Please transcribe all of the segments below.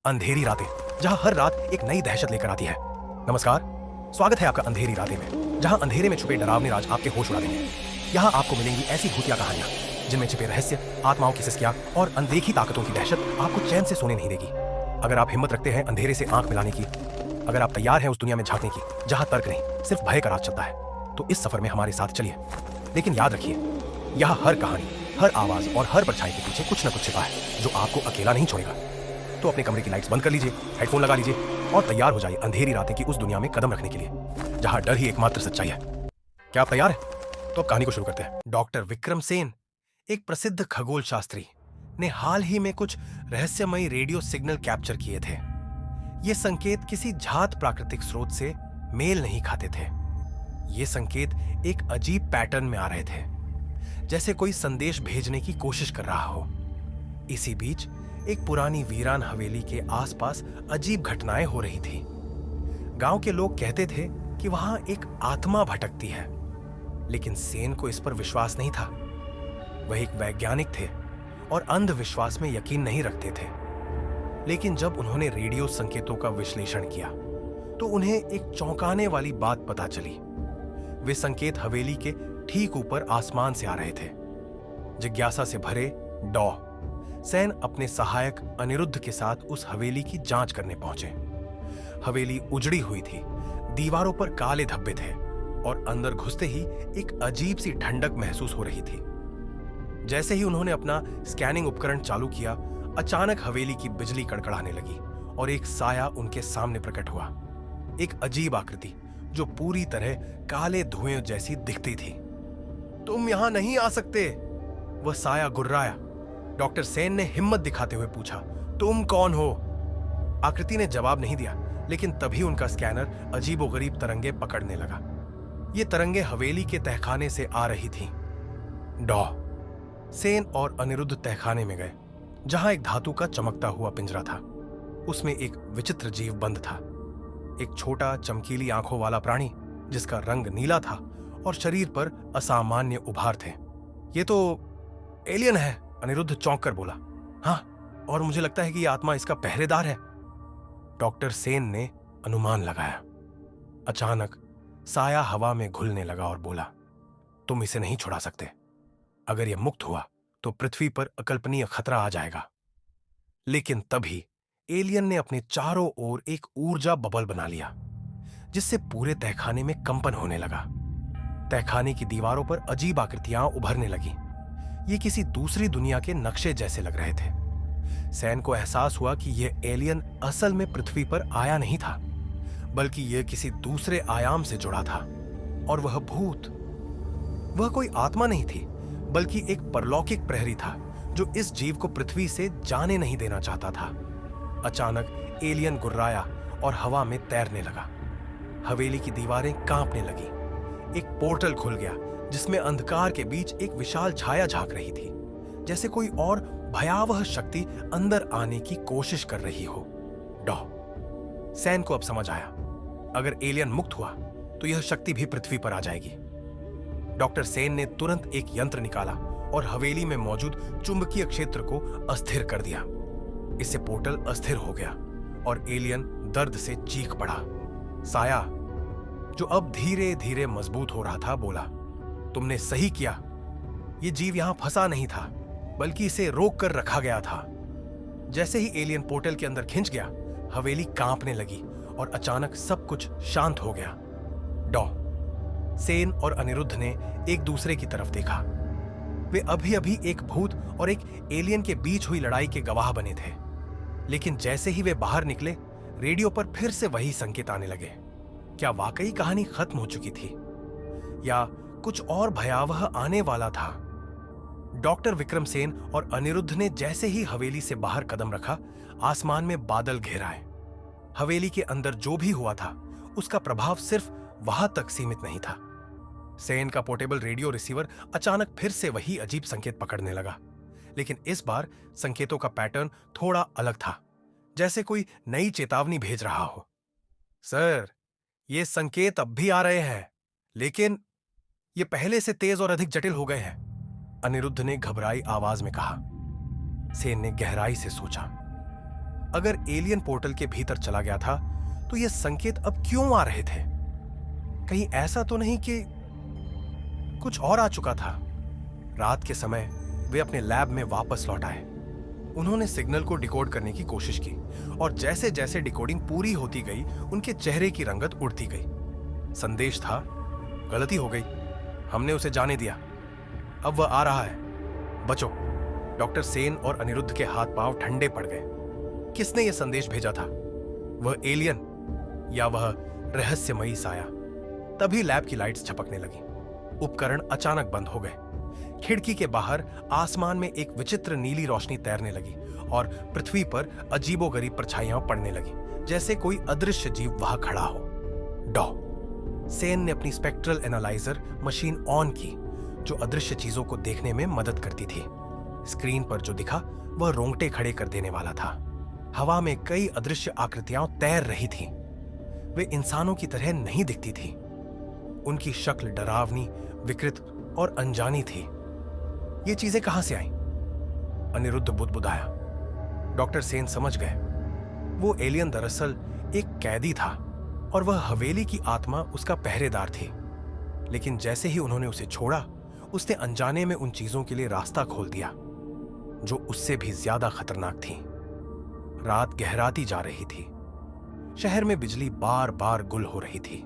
अंधेरी रातें, जहां हर रात एक नई दहशत लेकर आती है। नमस्कार, स्वागत है आपका अंधेरी रातें में, जहां अंधेरे में छुपे डरावने राज आपके होश उड़ा देंगे। यहां आपको मिलेंगी ऐसी भूतिया कहानियां जिनमें छिपे रहस्य, आत्माओं की सिसकियां और अनदेखी ताकतों की दहशत आपको चैन से सोने नहीं देगी। अगर आप हिम्मत रखते हैं अंधेरे से आंख मिलाने की, अगर आप तैयार हैं उस दुनिया में झांकने की जहां तर्क नहीं, सिर्फ भय का राज चलता है, तो इस सफर में हमारे साथ चलिए। लेकिन याद रखिए, यह हर कहानी, हर आवाज और हर परछाई के पीछे कुछ न कुछ छिपा है जो आपको अकेला नहीं छोड़ेगा। तो अपने कमरे की लाइट्स बंद कर लीजिए, हेडफोन लगा लीजिए और तैयार हो जाइए अंधेरी रातें की उस दुनिया में कदम रखने के लिए, जहां डर ही एकमात्र सच्चाई है। क्या आप तैयार हैं? तो अब कहानी को शुरू करते हैं। डॉक्टर विक्रम सेन, एक प्रसिद्ध खगोल शास्त्री, ने हाल ही में कुछ रहस्यमयी रेडियो सिग्नल कैप्चर किए थे। ये संकेत किसी झात प्राकृतिक स्रोत से मेल नहीं खाते थे। ये संकेत एक अजीब पैटर्न में आ रहे थे, जैसे कोई संदेश भेजने की कोशिश कर रहा हो। इसी बीच एक पुरानी वीरान हवेली के आसपास अजीब घटनाएं हो रही थी। गांव के लोग कहते थे कि वहां एक आत्मा भटकती है, लेकिन सेन को इस पर विश्वास नहीं था। वह एक वैज्ञानिक थे और अंधविश्वास में यकीन नहीं रखते थे। लेकिन जब उन्होंने रेडियो संकेतों का विश्लेषण किया, तो उन्हें एक चौंकाने वाली बात पता चली। वे संकेत हवेली के ठीक ऊपर आसमान से आ रहे थे। जिज्ञासा से भरे डॉ सेन अपने सहायक अनिरुद्ध के साथ उस हवेली की जांच करने पहुंचे। हवेली उजड़ी हुई थी, दीवारों पर काले धब्बे थे और अंदर घुसते ही एक अजीब सी ठंडक महसूस हो रही थी। जैसे ही उन्होंने अपना स्कैनिंग उपकरण चालू किया, अचानक हवेली की बिजली कड़कड़ाने लगी और एक साया उनके सामने प्रकट हुआ। एक अजीब आकृति जो पूरी तरह काले धुएं जैसी दिखती थी। तुम यहां नहीं आ सकते, वह साया गुर्राया। डॉक्टर सेन ने हिम्मत दिखाते हुए पूछा, तुम कौन हो? आकृति ने जवाब नहीं दिया, लेकिन तभी उनका स्कैनर अजीबोगरीब तरंगे पकड़ने लगा। ये तरंगे हवेली के तहखाने से आ रही थीं। डॉ सेन और अनिरुद्ध तहखाने में गए, जहां एक धातु का चमकता हुआ पिंजरा था। उसमें एक विचित्र जीव बंद था, एक छोटा चमकीली आंखों वाला प्राणी जिसका रंग नीला था और शरीर पर असामान्य उभार थे। ये तो एलियन है, अनिरुद्ध चौंक कर बोला। हाँ, और मुझे लगता है कि यह आत्मा इसका पहरेदार है, डॉक्टर सेन ने अनुमान लगाया। अचानक साया हवा में घुलने लगा और बोला, तुम इसे नहीं छुड़ा सकते। अगर यह मुक्त हुआ तो पृथ्वी पर अकल्पनीय खतरा आ जाएगा। लेकिन तभी एलियन ने अपने चारों ओर एक ऊर्जा बबल बना लिया, जिससे पूरे तहखाने में कंपन होने लगा। तहखाने की दीवारों पर अजीब आकृतियां उभरने लगी। ये किसी दूसरी दुनिया के नक्शे जैसे लग रहे थे। सैन को एहसास हुआ कि यह एलियन असल में पृथ्वी पर आया नहीं था, बल्कि यह किसी दूसरे आयाम से जुड़ा था। और वह भूत, वह कोई आत्मा नहीं थी, बल्कि एक परलौकिक प्रहरी था जो इस जीव को पृथ्वी से जाने नहीं देना चाहता था। अचानक एलियन गुर्राया और हवा में तैरने लगा। हवेली की दीवारें कांपने लगी। एक पोर्टल खुल गया, जिसमें अंधकार के बीच एक विशाल छाया झांक रही थी, जैसे कोई और भयावह शक्ति अंदर आने की कोशिश कर रही हो। डॉ सैन को अब समझ आया, अगर एलियन मुक्त हुआ तो यह शक्ति भी पृथ्वी पर आ जाएगी। डॉक्टर सेन ने तुरंत एक यंत्र निकाला और हवेली में मौजूद चुंबकीय क्षेत्र को अस्थिर कर दिया। इससे पोर्टल अस्थिर हो गया और एलियन दर्द से चीख पड़ा। साया, जो अब धीरे धीरे मजबूत हो रहा था, बोला, तुमने सही किया। यह जीव यहां फंसा नहीं था, बल्कि इसे रोक कर रखा गया था। जैसे ही एलियन पोर्टल के अंदर खिंच गया, हवेली कांपने लगी और अचानक सब कुछ शांत हो गया। डॉ सेन और अनिरुद्ध ने एक दूसरे की तरफ देखा। वे अभी अभी एक भूत और एक एलियन के बीच हुई लड़ाई के गवाह बने थे। लेकिन जैसे ही वे बाहर निकले, रेडियो पर फिर से वही संकेत आने लगे। क्या वाकई कहानी खत्म हो चुकी थी, या कुछ और भयावह आने वाला था? डॉक्टर विक्रम सेन और अनिरुद्ध ने जैसे ही हवेली से बाहर कदम रखा, आसमान में बादल घेर आए। हवेली के अंदर जो भी हुआ था, उसका प्रभाव सिर्फ वहां तक सीमित नहीं था। सेन का पोर्टेबल रेडियो रिसीवर अचानक फिर से वही अजीब संकेत पकड़ने लगा, लेकिन इस बार संकेतों का पैटर्न थोड़ा अलग था, जैसे कोई नई चेतावनी भेज रहा हो। सर, ये संकेत अब भी आ रहे हैं, लेकिन ये पहले से तेज और अधिक जटिल हो गए हैं, अनिरुद्ध ने घबराई आवाज में कहा। सेन ने गहराई से सोचा। अगर एलियन पोर्टल के भीतर चला गया था तो ये संकेत अब क्यों आ रहे थे? कहीं ऐसा तो नहीं कि कुछ और आ चुका था? रात के समय वे अपने लैब में वापस लौट आए। उन्होंने सिग्नल को डिकोड करने की कोशिश की और जैसे जैसे डिकोडिंग पूरी होती गई उनके चेहरे की रंगत उड़ती गई। संदेश था, गलती हो गई, हमने उसे जाने दिया, अब वह आ रहा है, बचो। डॉक्टर सेन और अनिरुद्ध के हाथ पांव ठंडे पड़ गए। किसने यह संदेश भेजा था? वह एलियन या वह रहस्यमयी साया? तभी लैब की लाइट्स झपकने लगी। उपकरण अचानक बंद हो गए। खिड़की के बाहर आसमान में एक विचित्र नीली रोशनी तैरने लगी और पृथ्वी पर अजीबोगरीब परछाइयां पड़ने लगी, जैसे कोई अदृश्य जीव वहां खड़ा हो। डॉ सेन ने अपनी स्पेक्ट्रल एनालाइजर मशीन ऑन की, जो अदृश्य चीजों को देखने में मदद करती थी। स्क्रीन पर जो दिखा वह रोंगटे खड़े कर देने वाला था। हवा में कई अदृश्य आकृतियां तैर रही थीं। वे इंसानों की तरह नहीं दिखती थी। उनकी शक्ल डरावनी, विकृत और अनजानी थी। ये चीजें कहां से आईं? अनिरुद्ध बुदबुदाया। डॉक्टर सेन समझ गए। वो एलियन दरअसल एक कैदी था और वह हवेली की आत्मा उसका पहरेदार थी। लेकिन जैसे ही उन्होंने उसे छोड़ा, उसने अनजाने में उन चीजों के लिए रास्ता खोल दिया जो उससे भी ज्यादा खतरनाक थी। रात गहराती जा रही थी। शहर में बिजली बार बार गुल हो रही थी।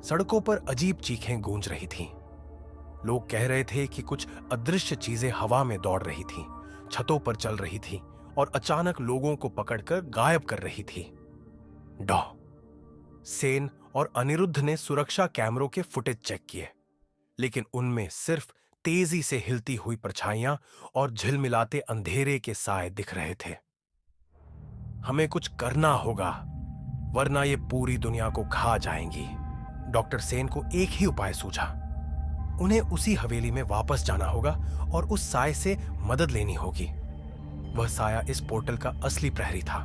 सड़कों पर अजीब चीखें गूंज रही थीं। लोग कह रहे थे कि कुछ अदृश्य चीजें हवा में दौड़ रही थीं, छतों पर चल रही थीं और अचानक लोगों को पकड़कर गायब कर रही थी। डॉ सेन और अनिरुद्ध ने सुरक्षा कैमरों के फुटेज चेक किए, लेकिन उनमें सिर्फ तेजी से हिलती हुई परछाइयां और झिलमिलाते अंधेरे के साए दिख रहे थे। हमें कुछ करना होगा, वरना ये पूरी दुनिया को खा जाएंगी। डॉक्टर सेन को एक ही उपाय सूझा। उन्हें उसी हवेली में वापस जाना होगा और उस साए से मदद लेनी होगी। वह साया इस पोर्टल का असली प्रहरी था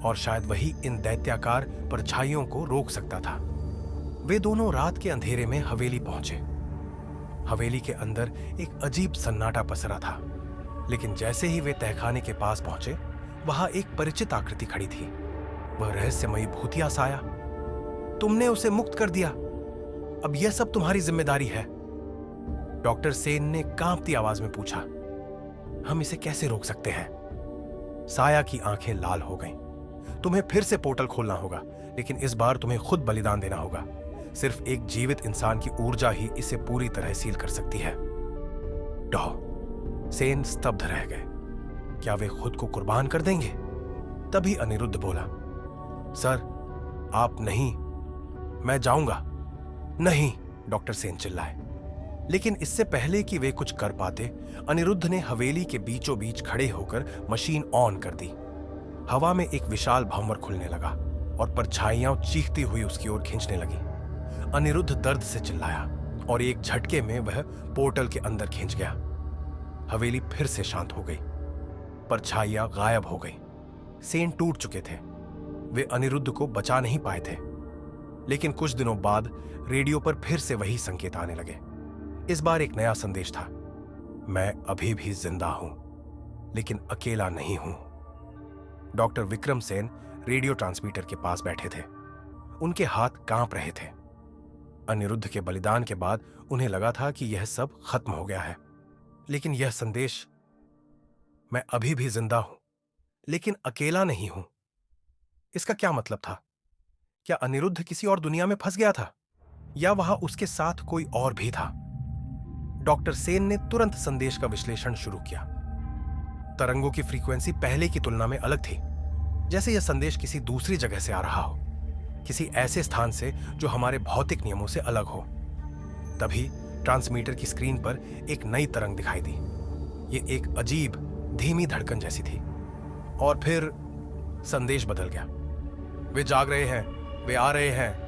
और शायद वही इन दैत्याकार परछाइयों को रोक सकता था। वे दोनों रात के अंधेरे में हवेली पहुंचे। हवेली के अंदर एक अजीब सन्नाटा पसरा था, लेकिन जैसे ही वे तहखाने के पास पहुंचे, वहां एक परिचित आकृति खड़ी थी। वह रहस्यमयी भूतिया साया। तुमने उसे मुक्त कर दिया, अब यह सब तुम्हारी जिम्मेदारी है। डॉक्टर सेन ने कांपती आवाज में पूछा। हम इसे कैसे रोक सकते हैं? साया की आंखें लाल हो गईं। तुम्हें फिर से पोर्टल खोलना होगा, लेकिन इस बार तुम्हें खुद बलिदान देना होगा। सिर्फ एक जीवित इंसान की ऊर्जा ही इसे पूरी तरह सील कर सकती है। डॉ सेन स्तब्ध रह गए। क्या वे खुद को कुर्बान कर देंगे? तभी अनिरुद्ध बोला, सर, आप नहीं, मैं जाऊंगा। नहीं, डॉक्टर सेन चिल्लाए। लेकिन इससे पहले कि वे कुछ कर पाते, अनिरुद्ध ने हवेली के बीचों बीच खड़े होकर मशीन ऑन कर दी। हवा में एक विशाल भंवर खुलने लगा और परछाइयां चीखती हुई उसकी ओर खींचने लगी। अनिरुद्ध दर्द से चिल्लाया और एक झटके में वह पोर्टल के अंदर खींच गया। हवेली फिर से शांत हो गई। परछाइयां गायब हो गई। सेन टूट चुके थे। वे अनिरुद्ध को बचा नहीं पाए थे। लेकिन कुछ दिनों बाद रेडियो पर फिर से वही संकेत आने लगे। इस बार एक नया संदेश था। मैं अभी भी जिंदा हूं, लेकिन अकेला नहीं हूं। Doctor Vikram Sen radio transmitter के पास बैठे थे। उनके हाथ कांप रहे थे। अनिरुद्ध के बलिदान के बाद उन्हें लगा था कि यह सब खत्म हो गया है। लेकिन यह संदेश, मैं अभी भी जिंदा हूं, लेकिन अकेला नहीं हूं, इसका क्या मतलब था? क्या अनिरुद्ध किसी और दुनिया में फंस गया था, या वहां उसके साथ कोई और भी था? डॉक्टर सेन ने तुरंत संदेश का विश्लेषण शुरू किया। तरंगों की फ्रीक्वेंसी पहले की तुलना में अलग थी, जैसे यह संदेश किसी दूसरी जगह से आ रहा हो, किसी ऐसे स्थान से जो हमारे भौतिक नियमों से अलग हो। तभी ट्रांसमीटर की स्क्रीन पर एक नई तरंग दिखाई दी। ये एक अजीब धीमी धड़कन जैसी थी। और फिर संदेश बदल गया। वे जाग रहे हैं, वे आ रहे हैं।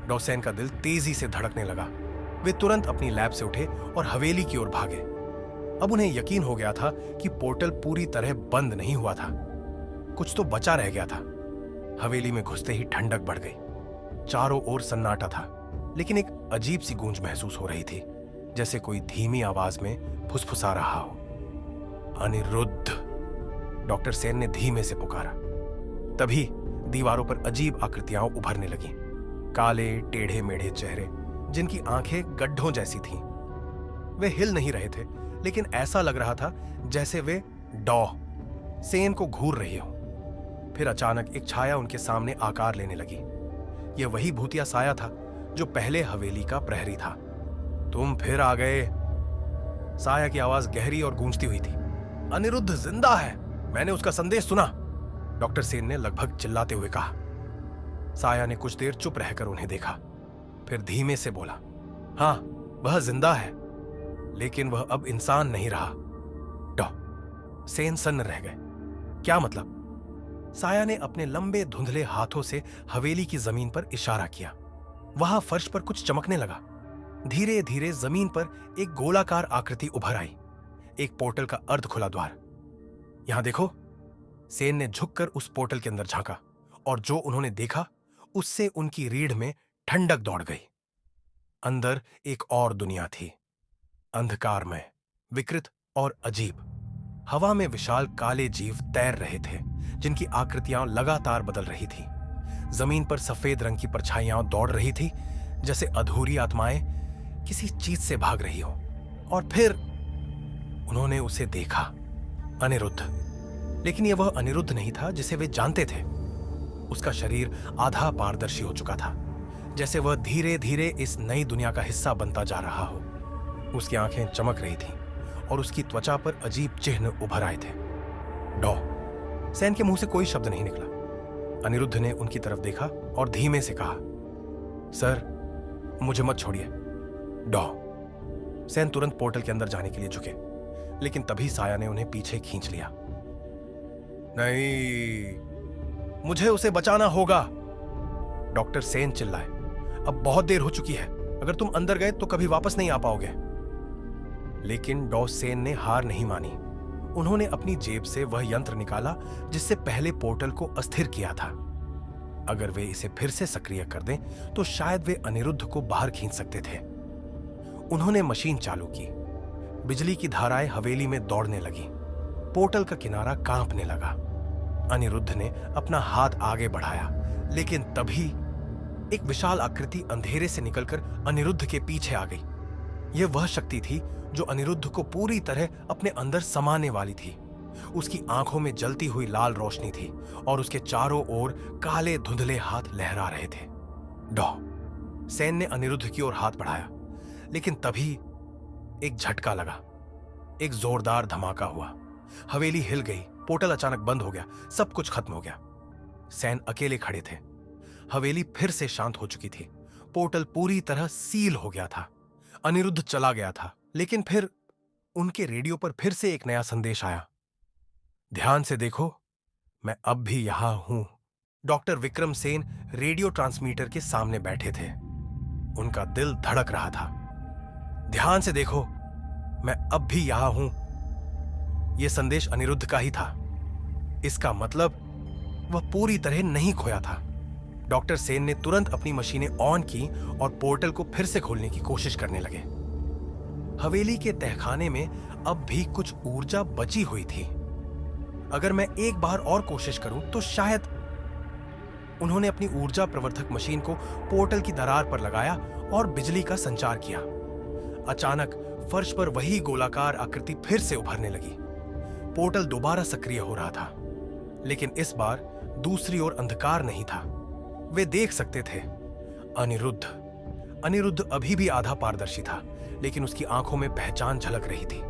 डॉसेन का दिल तेजी से धड़कने लगा। वे तुरंत अपनी लैब से उठे और हवेली की ओर भागे। अब उन्हें यकीन हो गया था कि पोर्टल पूरी तरह बंद नहीं हुआ था, कुछ तो बचा रह गया था। हवेली में घुसते ही ठंडक बढ़ गई। चारों ओर सन्नाटा था, लेकिन एक अजीब सी गूंज महसूस हो रही थी, जैसे कोई धीमी आवाज में फुसफुसा रहा हो। अनिरुद्ध, डॉक्टर सेन ने धीमे से पुकारा। तभी दीवारों पर अजीब आकृतियां उभरने लगीं। काले टेढ़े मेढ़े चेहरे जिनकी आंखें गड्ढों जैसी थीं। वे हिल नहीं रहे थे, लेकिन ऐसा लग रहा था जैसे वे डॉ सेन को घूर रही हो। फिर अचानक एक छाया उनके सामने आकार लेने लगी। यह वही भूतिया साया था जो पहले हवेली का प्रहरी था। तुम फिर आ गए। साया की आवाज गहरी और गूंजती हुई थी। अनिरुद्ध जिंदा है, मैंने उसका संदेश सुना, डॉक्टर सेन ने लगभग चिल्लाते हुए कहा। साया ने कुछ देर चुप रहकर उन्हें देखा, फिर धीमे से बोला, हां, वह जिंदा है, लेकिन वह अब इंसान नहीं रहा। डॉ सेन सन्न रह गए। क्या मतलब? साया ने अपने लंबे धुंधले हाथों से हवेली की जमीन पर इशारा किया। वहां फर्श पर कुछ चमकने लगा। धीरे धीरे जमीन पर एक गोलाकार आकृति उभर आई, एक पोर्टल का अर्ध खुला द्वार। यहां देखो। सेन ने झुककर उस पोर्टल के अंदर झांका, और जो उन्होंने देखा उससे उनकी रीढ़ में ठंडक दौड़ गई। अंदर एक और दुनिया थी, अंधकारमय, विकृत और अजीब। हवा में विशाल काले जीव तैर रहे थे, जिनकी आकृतियां लगातार बदल रही थी। जमीन पर सफेद रंग की परछाइयां दौड़ रही थी, जैसे अधूरी आत्माएं किसी चीज से भाग रही हो। और फिर उन्होंने उसे देखा, अनिरुद्ध। लेकिन यह वह अनिरुद्ध नहीं था जिसे वे जानते थे। उसका शरीर आधा पारदर्शी हो चुका था, जैसे वह धीरे धीरे इस नई दुनिया का हिस्सा बनता जा रहा हो। उसकी आंखें चमक रही थीं और उसकी त्वचा पर अजीब चिन्ह उभर आए थे। डॉ सेन के मुंह से कोई शब्द नहीं निकला। अनिरुद्ध ने उनकी तरफ देखा और धीमे से कहा, सर, मुझे मत छोड़िए। डॉ सेन तुरंत पोर्टल के अंदर जाने के लिए झुके, लेकिन तभी साया ने उन्हें पीछे खींच लिया। नहीं, मुझे उसे बचाना होगा, डॉक्टर सेन चिल्लाए। अब बहुत देर हो चुकी है, अगर तुम अंदर गए तो कभी वापस नहीं आ पाओगे। लेकिन डॉ सेन ने हार नहीं मानी। उन्होंने अपनी जेब से वह यंत्र निकाला जिससे पहले पोर्टल को अस्थिर किया था। अगर वे इसे फिर से सक्रिय कर दें तो शायद वे अनिरुद्ध को बाहर खींच सकते थे। उन्होंने मशीन चालू की। बिजली की धाराएं हवेली में दौड़ने लगी। पोर्टल का किनारा कांपने लगा। अनिरुद्ध ने अपना हाथ आगे बढ़ाया, लेकिन तभी एक विशाल आकृति अंधेरे से निकलकर अनिरुद्ध के पीछे आ गई। यह वह शक्ति थी जो अनिरुद्ध को पूरी तरह अपने अंदर समाने वाली थी। उसकी आंखों में जलती हुई लाल रोशनी थी और उसके चारों ओर काले धुंधले हाथ लहरा रहे थे। डॉ सेन ने अनिरुद्ध की ओर हाथ बढ़ाया, लेकिन तभी एक झटका लगा। एक जोरदार धमाका हुआ। हवेली हिल गई। पोर्टल अचानक बंद हो गया। सब कुछ खत्म हो गया। सेन अकेले खड़े थे। हवेली फिर से शांत हो चुकी थी। पोर्टल पूरी तरह सील हो गया था। अनिरुद्ध चला गया था, लेकिन फिर उनके रेडियो पर फिर से एक नया संदेश आया। ध्यान से देखो, मैं अब भी यहां हूं। Doctor Vikram Sen radio transmitter के सामने बैठे थे। उनका दिल धड़क रहा था। ध्यान से देखो, मैं अब भी यहां हूं। यह संदेश अनिरुद्ध का ही था। इसका मतलब वह पूरी तरह नहीं खोया था। डॉक्टर सेन ने तुरंत अपनी मशीनें ऑन की और पोर्टल को फिर से खोलने की कोशिश करने लगे। हवेली के तहखाने में अब भी कुछ ऊर्जा बची हुई थी। अगर मैं एक बार और कोशिश करूं तो शायद। उन्होंने अपनी ऊर्जा प्रवर्धक मशीन को पोर्टल की दरार पर लगाया और बिजली का संचार किया। अचानक फर्श पर वही गोलाकार आकृति फिर से उभरने लगी। पोर्टल दोबारा सक्रिय हो रहा था, लेकिन इस बार दूसरी ओर अंधकार नहीं था। वे देख सकते थे अनिरुद्ध अभी भी आधा पारदर्शी था, लेकिन उसकी आंखों में पहचान झलक रही थी।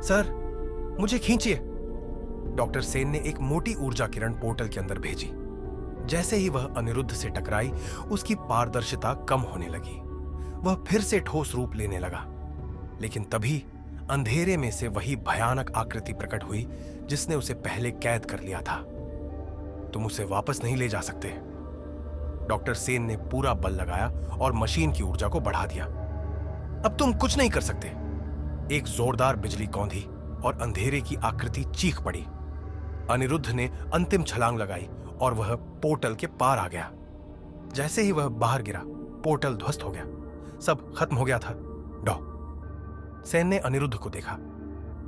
सर, मुझे खींचिए। डॉक्टर सेन ने एक मोटी ऊर्जा किरण पोर्टल के अंदर भेजी। जैसे ही वह अनिरुद्ध से टकराई, उसकी पारदर्शिता कम होने लगी। वह फिर से ठोस रूप लेने लगा, लेकिन तभी अंधेरे में से वही भयानक आकृति प्रकट हुई जिसने उसे पहले कैद कर लिया था। तुम उसे वापस नहीं ले जा सकते। डॉक्टर सेन ने पूरा बल लगाया और मशीन की ऊर्जा को बढ़ा दिया। अब तुम कुछ नहीं कर सकते। एक जोरदार बिजली कौंधी और अंधेरे की आकृति चीख पड़ी। अनिरुद्ध ने अंतिम छलांग लगाई और वह पोर्टल के पार आ गया। जैसे ही वह बाहर गिरा, पोर्टल ध्वस्त हो गया। सब खत्म हो गया था। डॉ सेन ने अनिरुद्ध को देखा।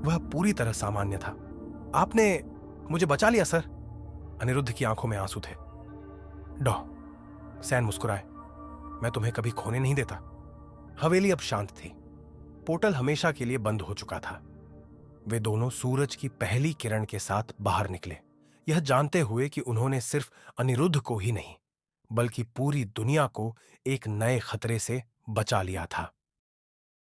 वह पूरी तरह सामान्य था। आपने मुझे बचा लिया सर। अनिरुद्ध की आंखों में आंसू थे। डॉ, सैन मुस्कुराए। मैं तुम्हें कभी खोने नहीं देता। हवेली अब शांत थी। पोर्टल हमेशा के लिए बंद हो चुका था। वे दोनों सूरज की पहली किरण के साथ बाहर निकले, यह जानते हुए कि उन्होंने सिर्फ अनिरुद्ध को ही नहीं बल्कि पूरी दुनिया को एक नए खतरे से बचा लिया था।